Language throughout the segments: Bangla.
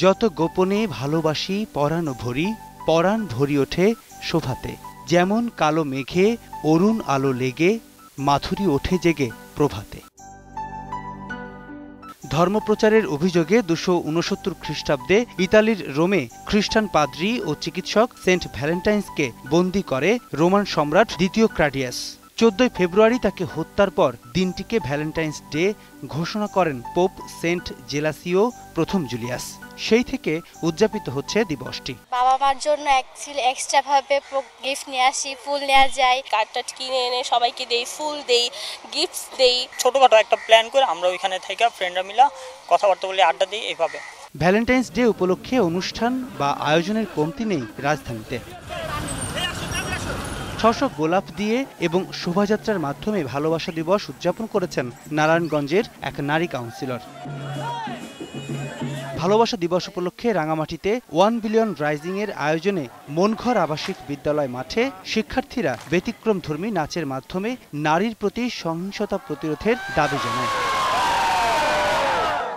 যত গোপনে ভালোবাসি পরাণ ভরি, পরাণ ভরি ওঠে শোভাতে। যেমন কালো মেঘে অরুণ আলো লেগে, মাধুরী ওঠে জেগে প্রভাতে। ধর্মপ্রচারের অভিযোগে ২৬৯ খ্রিস্টাব্দে ইতালির রোমে খ্রিস্টান পাদ্রী ও চিকিৎসক সেন্ট ভ্যালেন্টাইন্সকে বন্দী করে রোমান সম্রাট দ্বিতীয় ক্লাডিয়াস। ১৪ ফেব্রুয়ারি তাকে হত্যার পর দিনটিকে ভ্যালেন্টাইন্স ডে ঘোষণা করেন পোপ সেন্ট জেলাসিও প্রথম জুলিয়াস। সেই থেকে উদযাপিত হচ্ছে দিবসটি। বাবা মার জন্য এক্সট্রা ভাবে গিফট নিয়ে আসি, ফুল নেওয়া যায়, কার্ডটা কিনে এনে সবাইকে দেই, ফুল দেই, গিফটস দেই। ছোটখাটো একটা প্ল্যান করে আমরা ওইখানে থেকে ফ্রেন্ডরা মিলা কথাবার্তা বলে আড্ডা দিই এইভাবে। ভ্যালেন্টাইন্স ডে উপলক্ষে অনুষ্ঠান বা আয়োজনের কমতি নেই রাজধানীতে। ৬০০ গোলাপ দিয়ে এবং শোভাযাত্রার মাধ্যমে ভালোবাসা দিবস উদযাপন করেছেন নারায়ণগঞ্জের এক নারী কাউন্সিলর। ভালোবাসা দিবস উপলক্ষে রাঙামাটিতে 1 বিলিয়ন রাইজিং এর আয়োজনে মনঘর আবাসিক বিদ্যালয় মাঠে শিক্ষার্থীরা ব্যতিক্রমধর্মী নাচের মাধ্যমে নারীর প্রতি সহিংসতা প্রতিরোধের দাবি জানায়।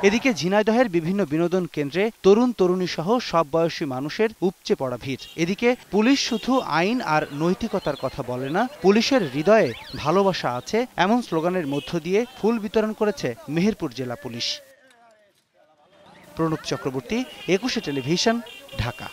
এদিকে ঝিনাইদহের বিভিন্ন বিনোদন কেন্দ্রে তরুণ তরুণী সহ সব বয়সী মানুষের উপচে পড়া ভিড়। এদিকে পুলিশ শুধু আইন আর নৈতিকতার কথা বলে না, পুলিশের হৃদয়ে ভালোবাসা আছে এমন স্লোগানের মধ্য দিয়ে ফুল বিতরণ করেছে মেহেরপুর জেলা পুলিশ। প্রণব চক্রবর্তী, ২১ টেলিভিশন, ঢাকা।